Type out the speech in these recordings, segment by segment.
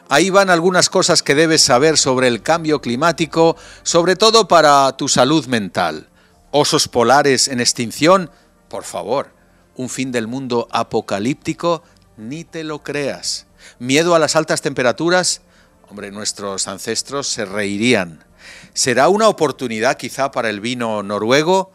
Ahí van algunas cosas que debes saber sobre el cambio climático, sobre todo para tu salud mental. ¿Osos polares en extinción? Por favor, ¿un fin del mundo apocalíptico? Ni te lo creas. ¿Miedo a las altas temperaturas? Hombre, nuestros ancestros se reirían. ¿Será una oportunidad quizá para el vino noruego?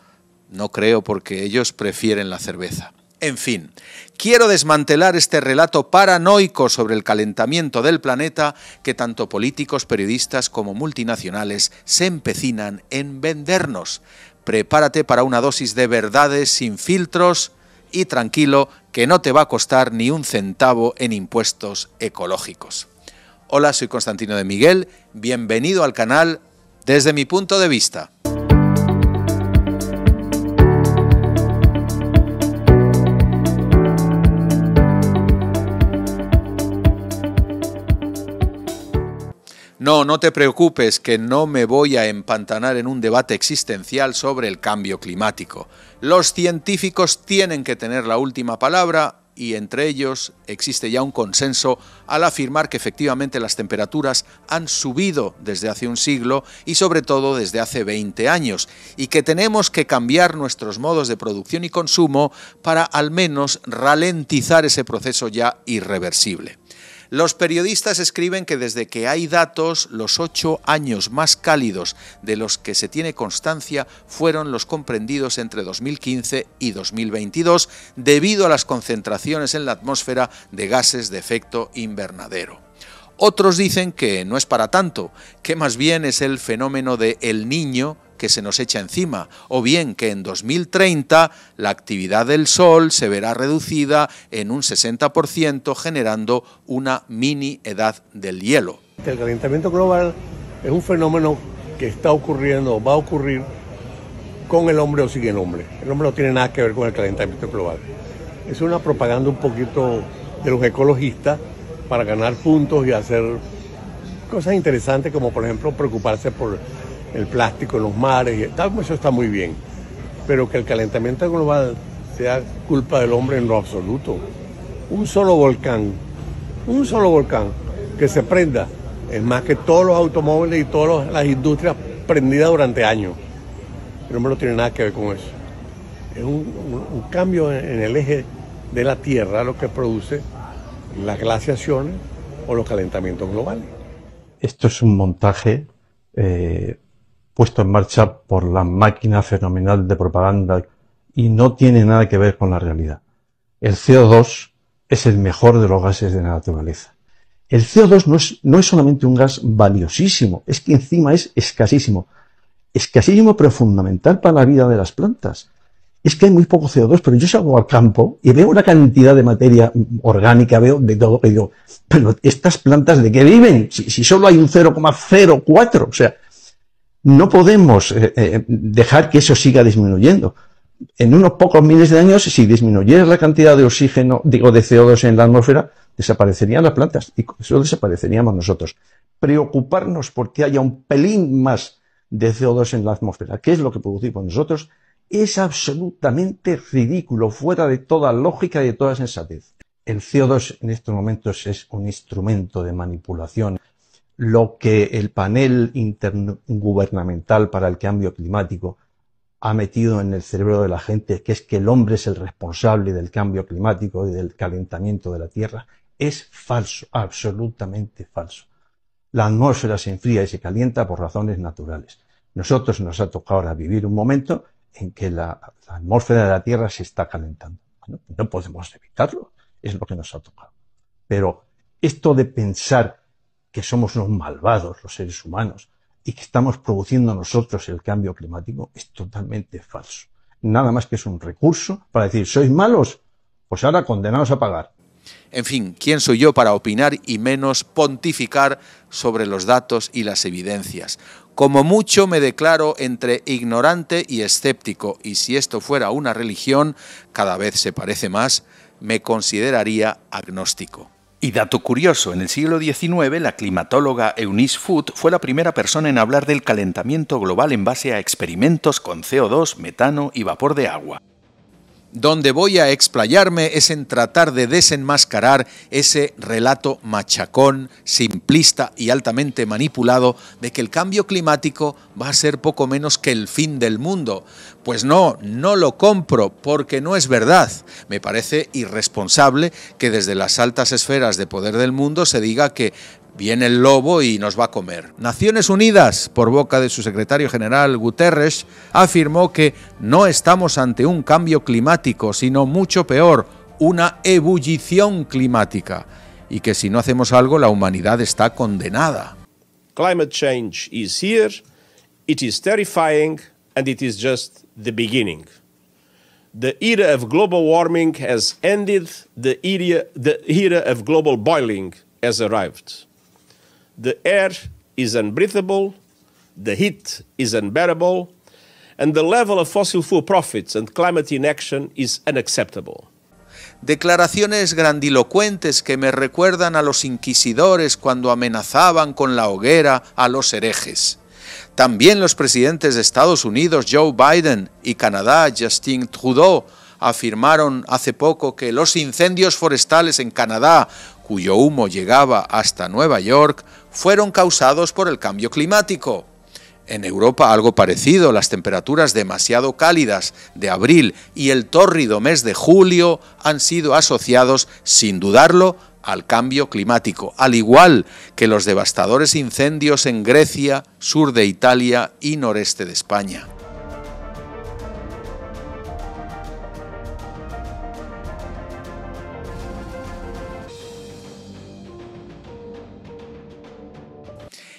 No creo, porque ellos prefieren la cerveza. En fin, quiero desmantelar este relato paranoico sobre el calentamiento del planeta que tanto políticos, periodistas como multinacionales se empecinan en vendernos. Prepárate para una dosis de verdades sin filtros y tranquilo, que no te va a costar ni un centavo en impuestos ecológicos. Hola, soy Constantino de Miguel, bienvenido al canal Desde mi punto de vista. No te preocupes, que no me voy a empantanar en un debate existencial sobre el cambio climático. Los científicos tienen que tener la última palabra y entre ellos existe ya un consenso al afirmar que efectivamente las temperaturas han subido desde hace un siglo y sobre todo desde hace 20 años y que tenemos que cambiar nuestros modos de producción y consumo para al menos ralentizar ese proceso ya irreversible. Los periodistas escriben que desde que hay datos, los 8 años más cálidos de los que se tiene constancia fueron los comprendidos entre 2015 y 2022 debido a las concentraciones en la atmósfera de gases de efecto invernadero. Otros dicen que no es para tanto, que más bien es el fenómeno de El Niño que se nos echa encima, o bien que en 2030 la actividad del Sol se verá reducida en un 60%, generando una mini edad del hielo. El calentamiento global es un fenómeno que está ocurriendo, va a ocurrir con el hombre o sin el hombre. El hombre no tiene nada que ver con el calentamiento global. Es una propaganda un poquito de los ecologistas para ganar puntos y hacer cosas interesantes, como por ejemplo preocuparse por el plástico en los mares, y tal, eso está muy bien, pero que el calentamiento global sea culpa del hombre en lo absoluto. Un solo volcán que se prenda es más que todos los automóviles y todas las industrias prendidas durante años. El hombre no tiene nada que ver con eso. Es un cambio en el eje de la Tierra lo que produce las glaciaciones o los calentamientos globales. Esto es un montaje puesto en marcha por la máquina fenomenal de propaganda y no tiene nada que ver con la realidad. El CO2 es el mejor de los gases de la naturaleza. El CO2 no es solamente un gas valiosísimo, es que encima es escasísimo. Escasísimo, pero fundamental para la vida de las plantas. Es que hay muy poco CO2, pero yo salgo al campo y veo una cantidad de materia orgánica, veo de todo, y digo, pero ¿estas plantas de qué viven? Si solo hay un 0,04, o sea, no podemos dejar que eso siga disminuyendo. En unos pocos miles de años, si disminuyera la cantidad de oxígeno, de CO2 en la atmósfera, desaparecerían las plantas y con eso desapareceríamos nosotros. Preocuparnos porque haya un pelín más de CO2 en la atmósfera, que es lo que producimos nosotros, es absolutamente ridículo, fuera de toda lógica y de toda sensatez. El CO2 en estos momentos es un instrumento de manipulación. Lo que el panel intergubernamental para el cambio climático ha metido en el cerebro de la gente, que es que el hombre es el responsable del cambio climático y del calentamiento de la Tierra, es falso, absolutamente falso. La atmósfera se enfría y se calienta por razones naturales. Nosotros nos ha tocado ahora vivir un momento en que la atmósfera de la Tierra se está calentando. Bueno, no podemos evitarlo, es lo que nos ha tocado. Pero esto de pensar que somos unos malvados los seres humanos y que estamos produciendo nosotros el cambio climático es totalmente falso. Nada más que es un recurso para decir, ¿sois malos? Pues ahora condenados a pagar. En fin, ¿quién soy yo para opinar y menos pontificar sobre los datos y las evidencias? Como mucho me declaro entre ignorante y escéptico, y si esto fuera una religión, cada vez se parece más, me consideraría agnóstico. Y dato curioso, en el siglo XIX la climatóloga Eunice Foote fue la primera persona en hablar del calentamiento global en base a experimentos con CO2, metano y vapor de agua. Donde voy a explayarme es en tratar de desenmascarar ese relato machacón, simplista y altamente manipulado de que el cambio climático va a ser poco menos que el fin del mundo. Pues no lo compro porque no es verdad. Me parece irresponsable que desde las altas esferas de poder del mundo se diga que viene el lobo y nos va a comer. Naciones Unidas, por boca de su secretario general Guterres, afirmó que no estamos ante un cambio climático, sino mucho peor, una ebullición climática, y que si no hacemos algo la humanidad está condenada. Climate change is here, it is terrifying, and it is just the beginning. The era of global warming has ended, the era of global boiling has arrived. The air is unbreathable, the heat is unbearable, and the level of fossil fuel profits and climate inaction is unacceptable. Declaraciones grandilocuentes que me recuerdan a los inquisidores cuando amenazaban con la hoguera a los herejes. También los presidentes de Estados Unidos, Joe Biden, y Canadá, Justin Trudeau, afirmaron hace poco que los incendios forestales en Canadá, cuyo humo llegaba hasta Nueva York, fueron causados por el cambio climático. En Europa algo parecido, las temperaturas demasiado cálidas de abril y el tórrido mes de julio han sido asociados, sin dudarlo, al cambio climático, al igual que los devastadores incendios en Grecia, sur de Italia y noreste de España.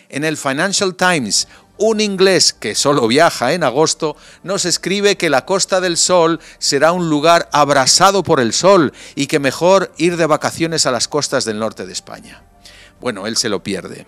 En el Financial Times, un inglés que solo viaja en agosto nos escribe que la Costa del Sol será un lugar abrasado por el sol y que mejor ir de vacaciones a las costas del norte de España. Bueno, él se lo pierde.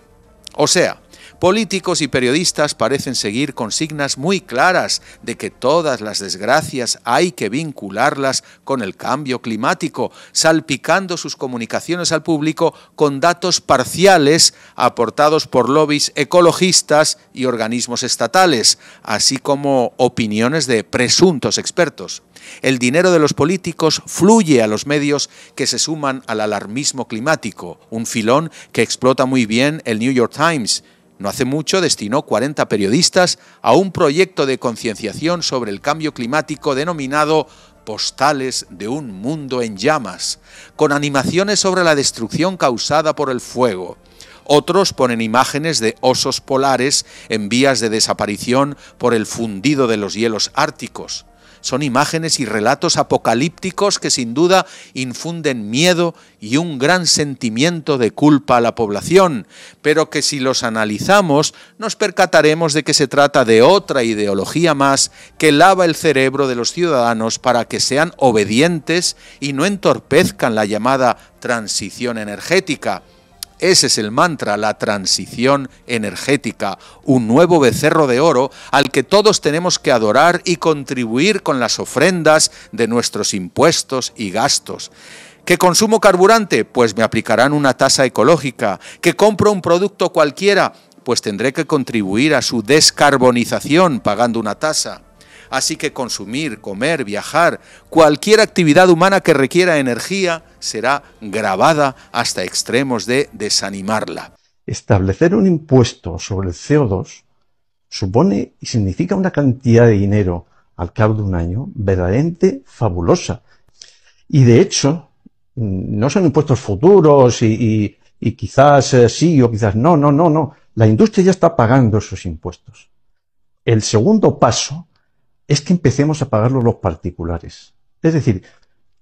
O sea, políticos y periodistas parecen seguir consignas muy claras de que todas las desgracias hay que vincularlas con el cambio climático, salpicando sus comunicaciones al público con datos parciales aportados por lobbies ecologistas y organismos estatales, así como opiniones de presuntos expertos. El dinero de los políticos fluye a los medios que se suman al alarmismo climático, un filón que explota muy bien el New York Times. No hace mucho destinó 40 periodistas a un proyecto de concienciación sobre el cambio climático denominado Postales de un mundo en llamas, con animaciones sobre la destrucción causada por el fuego. Otros ponen imágenes de osos polares en vías de desaparición por el fundido de los hielos árticos. Son imágenes y relatos apocalípticos que sin duda infunden miedo y un gran sentimiento de culpa a la población, pero que si los analizamos nos percataremos de que se trata de otra ideología más que lava el cerebro de los ciudadanos para que sean obedientes y no entorpezcan la llamada transición energética. Ese es el mantra, la transición energética, un nuevo becerro de oro al que todos tenemos que adorar y contribuir con las ofrendas de nuestros impuestos y gastos. ¿Que consumo carburante? Pues me aplicarán una tasa ecológica. ¿Que compro un producto cualquiera? Pues tendré que contribuir a su descarbonización pagando una tasa. Así que consumir, comer, viajar, cualquier actividad humana que requiera energía será gravada hasta extremos de desanimarla. Establecer un impuesto sobre el CO2 supone y significa una cantidad de dinero al cabo de un año verdaderamente fabulosa. Y de hecho, no son impuestos futuros y quizás sí o quizás no. La industria ya está pagando esos impuestos. El segundo paso es que empecemos a pagarlo los particulares. Es decir,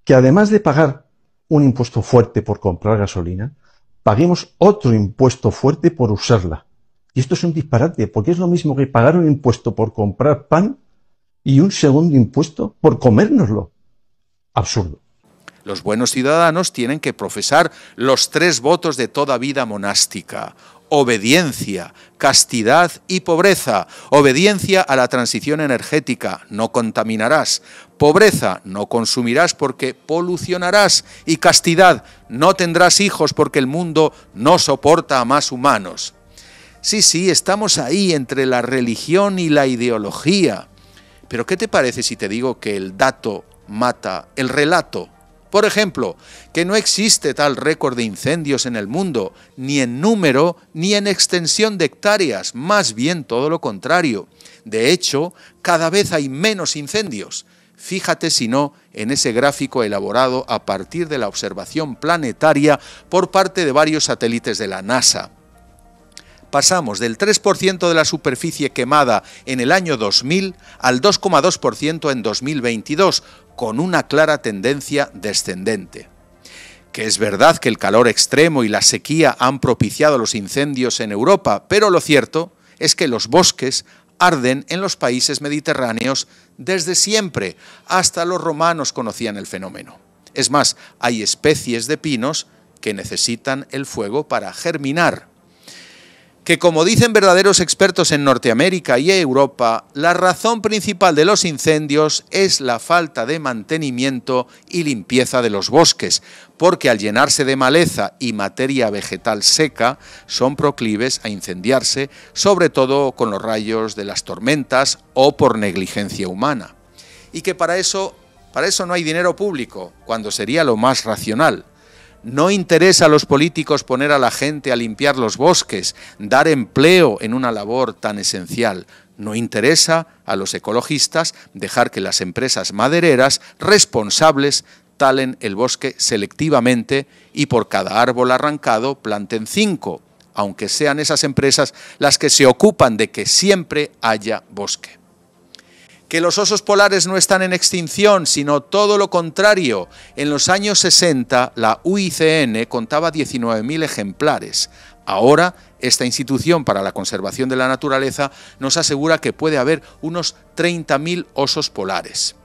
que además de pagar un impuesto fuerte por comprar gasolina, paguemos otro impuesto fuerte por usarla. Y esto es un disparate, porque es lo mismo que pagar un impuesto por comprar pan y un segundo impuesto por comérnoslo. Absurdo. Los buenos ciudadanos tienen que profesar los 3 votos de toda vida monástica: obediencia, castidad y pobreza. Obediencia a la transición energética, no contaminarás. Pobreza, no consumirás porque polucionarás. Y castidad, no tendrás hijos porque el mundo no soporta a más humanos. Sí, estamos ahí entre la religión y la ideología. Pero ¿qué te parece si te digo que el dato mata el relato. Por ejemplo, que no existe tal récord de incendios en el mundo, ni en número ni en extensión de hectáreas, más bien todo lo contrario. De hecho, cada vez hay menos incendios. Fíjate si no en ese gráfico elaborado a partir de la observación planetaria por parte de varios satélites de la NASA. Pasamos del 3% de la superficie quemada en el año 2000 al 2,2% en 2022, con una clara tendencia descendente. Que es verdad que el calor extremo y la sequía han propiciado los incendios en Europa, pero lo cierto es que los bosques arden en los países mediterráneos desde siempre, hasta los romanos conocían el fenómeno. Es más, hay especies de pinos que necesitan el fuego para germinar. Que como dicen verdaderos expertos en Norteamérica y Europa, la razón principal de los incendios es la falta de mantenimiento y limpieza de los bosques, porque al llenarse de maleza y materia vegetal seca, son proclives a incendiarse, sobre todo con los rayos de las tormentas o por negligencia humana. Y que para eso no hay dinero público, cuando sería lo más racional. No interesa a los políticos poner a la gente a limpiar los bosques, dar empleo en una labor tan esencial. No interesa a los ecologistas dejar que las empresas madereras responsables talen el bosque selectivamente y por cada árbol arrancado planten 5, aunque sean esas empresas las que se ocupan de que siempre haya bosque. Que los osos polares no están en extinción, sino todo lo contrario. En los años 60, la UICN contaba 19.000 ejemplares. Ahora, esta institución para la conservación de la naturaleza nos asegura que puede haber unos 30.000 osos polares.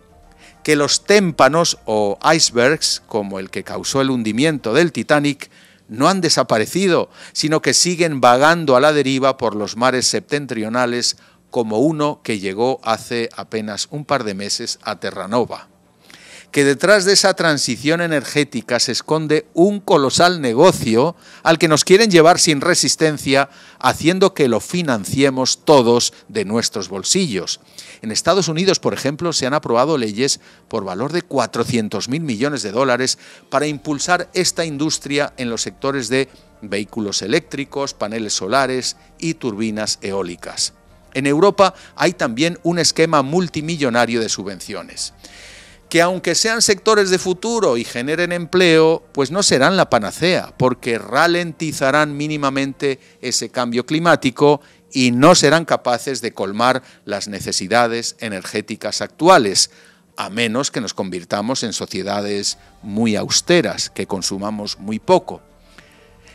Que los témpanos o icebergs, como el que causó el hundimiento del Titanic, no han desaparecido, sino que siguen vagando a la deriva por los mares septentrionales, como uno que llegó hace apenas un par de meses a Terranova. Que detrás de esa transición energética se esconde un colosal negocio al que nos quieren llevar sin resistencia, haciendo que lo financiemos todos de nuestros bolsillos. En Estados Unidos, por ejemplo, se han aprobado leyes por valor de 400.000 millones de dólares para impulsar esta industria en los sectores de vehículos eléctricos, paneles solares y turbinas eólicas. En Europa hay también un esquema multimillonario de subvenciones, que aunque sean sectores de futuro y generen empleo, pues no serán la panacea, porque ralentizarán mínimamente ese cambio climático y no serán capaces de colmar las necesidades energéticas actuales, a menos que nos convirtamos en sociedades muy austeras, que consumamos muy poco.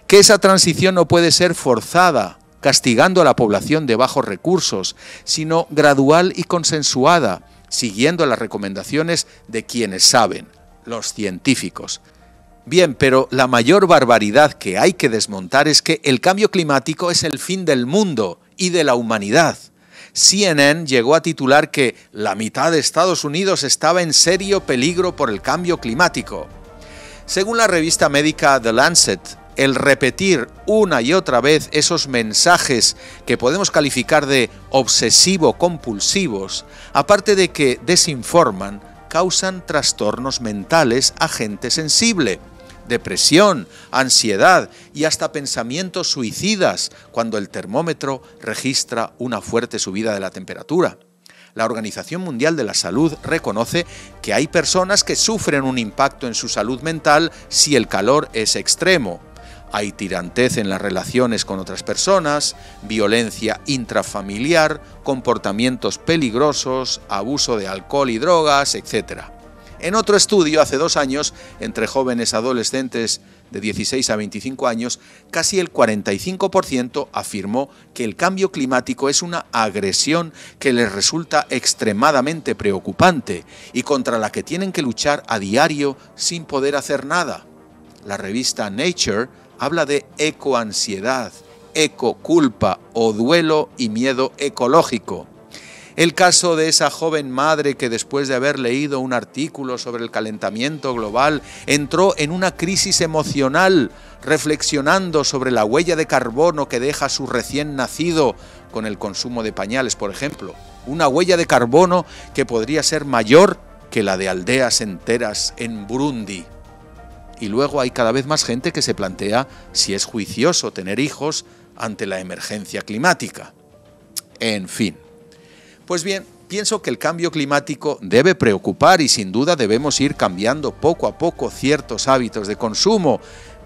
Que esa transición no puede ser forzada, castigando a la población de bajos recursos, sino gradual y consensuada, siguiendo las recomendaciones de quienes saben, los científicos. Bien, pero la mayor barbaridad que hay que desmontar es que el cambio climático es el fin del mundo y de la humanidad. CNN llegó a titular que la mitad de Estados Unidos estaba en serio peligro por el cambio climático. Según la revista médica The Lancet, el repetir una y otra vez esos mensajes que podemos calificar de obsesivo-compulsivos, aparte de que desinforman, causan trastornos mentales a gente sensible, depresión, ansiedad y hasta pensamientos suicidas cuando el termómetro registra una fuerte subida de la temperatura. La Organización Mundial de la Salud reconoce que hay personas que sufren un impacto en su salud mental si el calor es extremo. Hay tirantez en las relaciones con otras personas, violencia intrafamiliar, comportamientos peligrosos, abuso de alcohol y drogas, etc. En otro estudio, hace 2 años, entre jóvenes adolescentes de 16 a 25 años, casi el 45% afirmó que el cambio climático es una agresión que les resulta extremadamente preocupante y contra la que tienen que luchar a diario sin poder hacer nada. La revista Nature habla de ecoansiedad, ecoculpa o duelo y miedo ecológico. El caso de esa joven madre que después de haber leído un artículo sobre el calentamiento global entró en una crisis emocional reflexionando sobre la huella de carbono que deja su recién nacido con el consumo de pañales, por ejemplo. Una huella de carbono que podría ser mayor que la de aldeas enteras en Burundi. Y luego hay cada vez más gente que se plantea si es juicioso tener hijos ante la emergencia climática. En fin. Pues bien, pienso que el cambio climático debe preocupar y sin duda debemos ir cambiando poco a poco ciertos hábitos de consumo,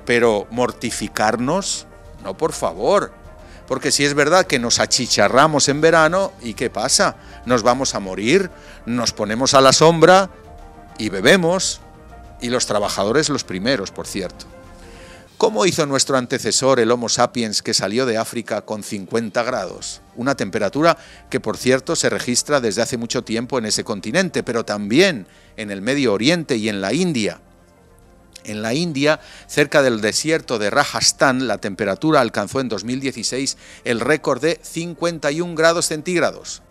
pero mortificarnos, no, por favor. Porque si es verdad que nos achicharramos en verano, ¿y qué pasa? Nos vamos a morir, nos ponemos a la sombra y bebemos, y los trabajadores los primeros, por cierto. ¿Cómo hizo nuestro antecesor, el Homo sapiens, que salió de África con 50 grados? Una temperatura que, por cierto, se registra desde hace mucho tiempo en ese continente, pero también en el Medio Oriente y en la India. En la India, cerca del desierto de Rajasthan, la temperatura alcanzó en 2016 el récord de 51 grados centígrados.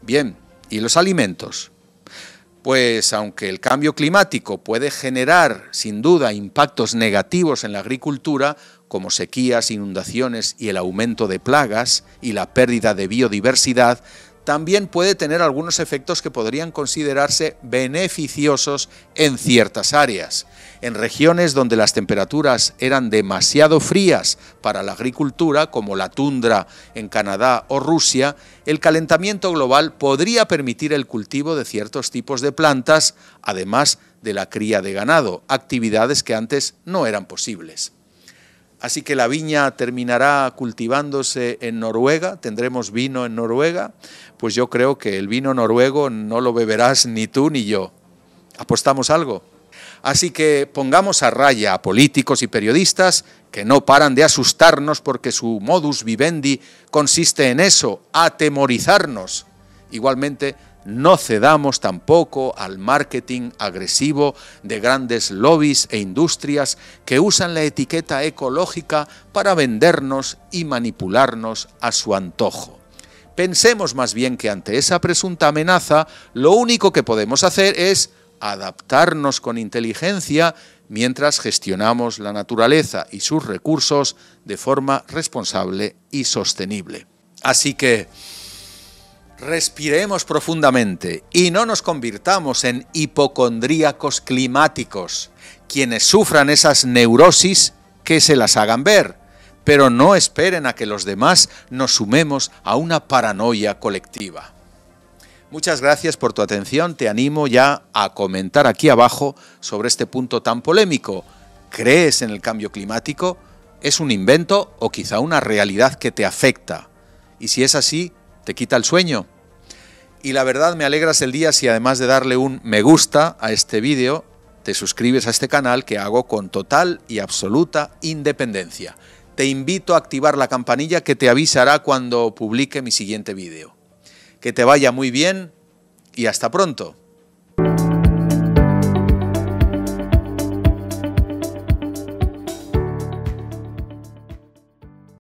Bien, ¿y los alimentos? Pues aunque el cambio climático puede generar, sin duda, impactos negativos en la agricultura, como sequías, inundaciones y el aumento de plagas y la pérdida de biodiversidad, también puede tener algunos efectos que podrían considerarse beneficiosos en ciertas áreas. En regiones donde las temperaturas eran demasiado frías para la agricultura, como la tundra en Canadá o Rusia, el calentamiento global podría permitir el cultivo de ciertos tipos de plantas, además de la cría de ganado, actividades que antes no eran posibles. Así que la viña terminará cultivándose en Noruega, tendremos vino en Noruega, pues yo creo que el vino noruego no lo beberás ni tú ni yo. ¿Apostamos algo? Así que pongamos a raya a políticos y periodistas que no paran de asustarnos porque su modus vivendi consiste en eso, atemorizarnos. Igualmente, no cedamos tampoco al marketing agresivo de grandes lobbies e industrias que usan la etiqueta ecológica para vendernos y manipularnos a su antojo. Pensemos más bien que ante esa presunta amenaza, lo único que podemos hacer es adaptarnos con inteligencia mientras gestionamos la naturaleza y sus recursos de forma responsable y sostenible. Así que respiremos profundamente y no nos convirtamos en hipocondríacos climáticos. Quienes sufran esas neurosis, que se las hagan ver, pero no esperen a que los demás nos sumemos a una paranoia colectiva. Muchas gracias por tu atención. Te animo ya a comentar aquí abajo sobre este punto tan polémico. ¿Crees en el cambio climático? ¿Es un invento o quizá una realidad que te afecta? Y si es así, ¿te quita el sueño? Y la verdad, me alegras el día si además de darle un me gusta a este vídeo, te suscribes a este canal que hago con total y absoluta independencia. Te invito a activar la campanilla que te avisará cuando publique mi siguiente vídeo. Que te vaya muy bien y hasta pronto.